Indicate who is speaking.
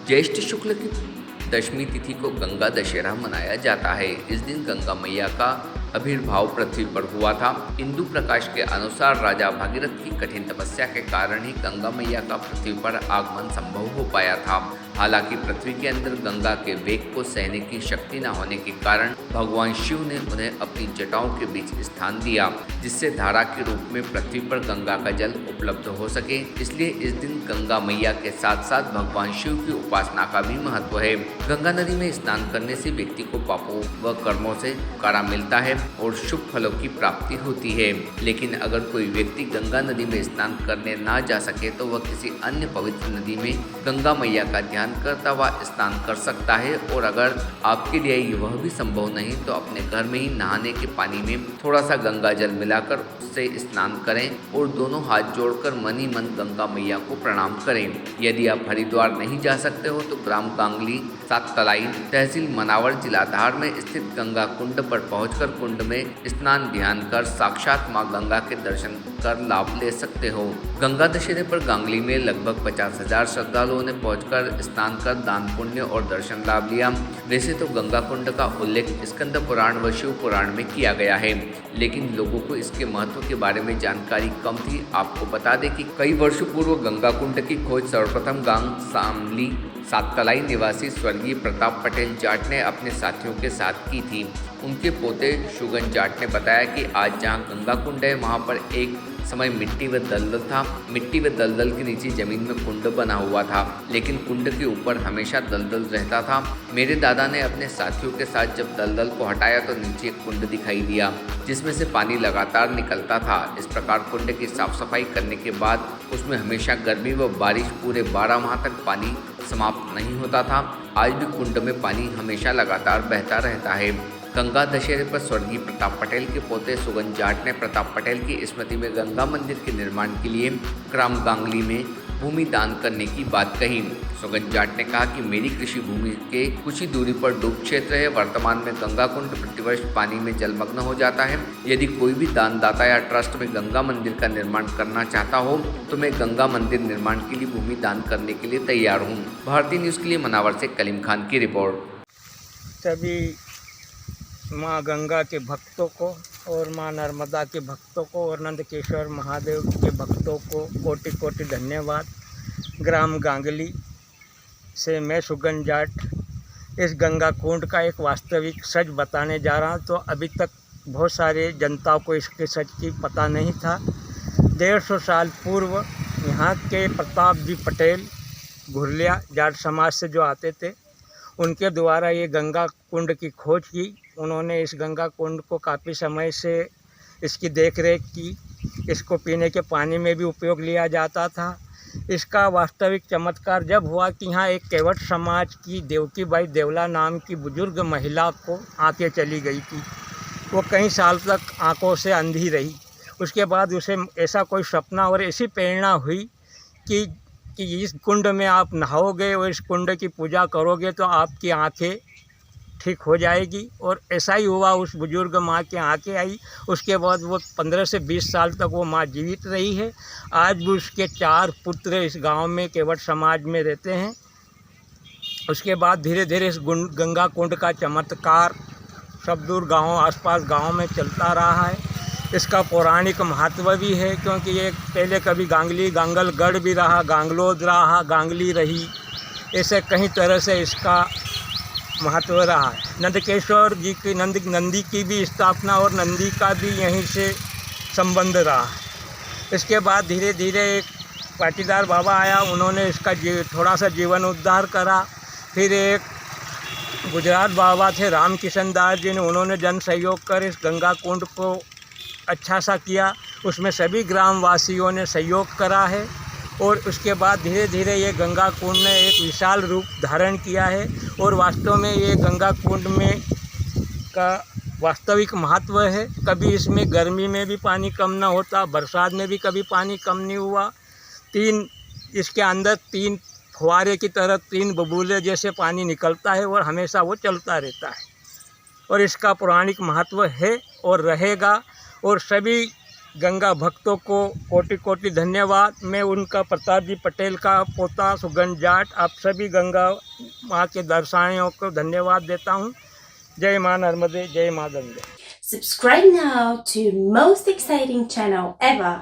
Speaker 1: ज्येष्ठ शुक्ल की दशमी तिथि को गंगा दशहरा मनाया जाता है। इस दिन गंगा मैया का आविर्भाव पृथ्वी पर हुआ था। इंदु प्रकाश के अनुसार राजा भागीरथ की कठिन तपस्या के कारण ही गंगा मैया का पृथ्वी पर आगमन संभव हो पाया था। हालांकि पृथ्वी के अंदर गंगा के वेग को सहने की शक्ति न होने के कारण भगवान शिव ने उन्हें अपनी जटाओं के बीच स्थान दिया, जिससे धारा के रूप में पृथ्वी पर गंगा का जल उपलब्ध हो सके। इसलिए इस दिन गंगा मैया के साथ साथ भगवान शिव की उपासना का भी महत्व है। गंगा नदी में स्नान करने से व्यक्ति को पापों व कर्मों से छुटकारा मिलता है और शुभ फलों की प्राप्ति होती है। लेकिन अगर कोई व्यक्ति गंगा नदी में स्नान करने ना जा सके तो वह किसी अन्य पवित्र नदी में गंगा मैया का ध्यान करता हुआ स्नान कर सकता है। और अगर आपके लिए वह भी संभव नहीं तो अपने घर में ही नहाने के पानी में थोड़ा सा गंगा जल मिलाकर उससे स्नान करें और दोनों हाथ जोड़कर मन ही मन गंगा मैया को प्रणाम करें। यदि आप हरिद्वार नहीं जा सकते हो तो ग्राम गांगली, सात तलाई, तहसील मनावर, जिला धार में स्थित गंगा कुंड पर पहुंचकर कुंड में स्नान ध्यान कर साक्षात मां गंगा के दर्शन कर लाभ ले सकते हो। गंगा दशहरे पर गांगली में लगभग 50,000 श्रद्धालुओं ने पहुंचकर स्नान कर दान पुण्य और दर्शन लाभ लिया। वैसे तो गंगा कुंड का उल्लेख स्कंद पुराण व शिव पुराण में किया गया है, लेकिन लोगों को इसके महत्व के बारे में जानकारी कम थी। आपको बता दें कि कई वर्षों पूर्व गंगा कुंड की खोज सर्वप्रथम गांग शामली सातलाई निवासी स्वर्गीय प्रताप पटेल जाट ने अपने साथियों के साथ की थी। उनके पोते शुगन जाट ने बताया कि आज जहां गंगा कुंड है वहां पर एक समय मिट्टी व दलदल था। मिट्टी व दलदल के नीचे जमीन में कुंड बना हुआ था, लेकिन कुंड के ऊपर हमेशा दलदल रहता था। मेरे दादा ने अपने साथियों के साथ जब दलदल को हटाया तो नीचे एक कुंड दिखाई दिया जिसमें से पानी लगातार निकलता था। इस प्रकार कुंड की साफ सफाई करने के बाद उसमें हमेशा गर्मी व बारिश पूरे 12 माह तक पानी समाप्त नहीं होता था। आज भी कुंड में पानी हमेशा लगातार बहता रहता है। गंगा दशहरे पर स्वर्गीय प्रताप पटेल के पोते सुगन जाट ने प्रताप पटेल की स्मृति में गंगा मंदिर के निर्माण के लिए ग्राम गांगली में भूमि दान करने की बात कही। सुगन जाट ने कहा कि मेरी कृषि भूमि के कुछ ही दूरी पर डूब क्षेत्र है। वर्तमान में गंगा कुंड प्रतिवर्ष पानी में जलमग्न हो जाता है। यदि कोई भी दानदाता या ट्रस्ट में गंगा मंदिर का निर्माण करना चाहता हो तो मैं गंगा मंदिर निर्माण के लिए भूमि दान करने के लिए तैयार हूँ। भारतीय न्यूज़ के लिए मनावर से कलीम खान की रिपोर्ट।
Speaker 2: सभी माँ गंगा के भक्तों को और माँ नर्मदा के भक्तों को और नंदकेश्वर महादेव के भक्तों को कोटि कोटि धन्यवाद। ग्राम गांगली से मैं सुगन जाट इस गंगा कुंड का एक वास्तविक सच बताने जा रहा हूँ। तो अभी तक बहुत सारे जनता को इसके सच की पता नहीं था। 150 साल पूर्व यहाँ के प्रताप जी पटेल घुरलिया जाट समाज से जो आते थे, उनके द्वारा ये गंगा कुंड की खोज की। उन्होंने इस गंगा कुंड को काफ़ी समय से इसकी देखरेख की। इसको पीने के पानी में भी उपयोग लिया जाता था। इसका वास्तविक चमत्कार जब हुआ कि यहाँ एक केवट समाज की देवकी बाई देवला नाम की बुजुर्ग महिला को आंखें चली गई थी। वो कई साल तक आंखों से अंधी रही। उसके बाद उसे ऐसा कोई सपना और ऐसी प्रेरणा हुई कि इस कुंड में आप नहाओगे और इस कुंड की पूजा करोगे तो आपकी आंखें ठीक हो जाएगी। और ऐसा ही हुआ। उस बुजुर्ग माँ की आंखें आई। उसके बाद वो 15 से 20 साल तक वो माँ जीवित रही है। आज भी उसके 4 पुत्र इस गांव में केवट समाज में रहते हैं। उसके बाद धीरे धीरे इस गंगा कुंड का चमत्कार सब दूर गाँव आसपास गाँव में चलता रहा है। इसका पौराणिक महत्व भी है, क्योंकि ये पहले कभी गांगली गांगलगढ़ भी रहा, गांगलोद रहा, गांगली रही। ऐसे कई तरह से इसका महत्व रहा है। नंदकेश्वर जी की नंदी की भी स्थापना और नंदी का भी यहीं से संबंध रहा है। इसके बाद धीरे धीरे एक पाटीदार बाबा आया, उन्होंने इसका थोड़ा सा जीवन उद्धार करा। फिर एक गुजरात बाबा थे राम किशन दास जी ने, उन्होंने जन सहयोग कर इस गंगा कुंड को अच्छा सा किया। उसमें सभी ग्रामवासियों ने सहयोग करा है और उसके बाद धीरे धीरे ये गंगा कुंड ने एक विशाल रूप धारण किया है। और वास्तव में ये गंगा कुंड में का वास्तविक महत्व है। कभी इसमें गर्मी में भी पानी कम ना होता, बरसात में भी कभी पानी कम नहीं हुआ। इसके अंदर 3 फुहारे की तरह 3 बबूले जैसे पानी निकलता है और हमेशा वो चलता रहता है। और इसका पौराणिक महत्व है और रहेगा। और सभी गंगा भक्तों को कोटि कोटि धन्यवाद। मैं उनका प्रताप जी पटेल का पोता सुगन जाट आप सभी गंगा माँ के दर्शनार्थियों को धन्यवाद देता हूँ। जय माँ नर्मदे, जय माँ Gange.
Speaker 3: Subscribe now to most exciting channel ever.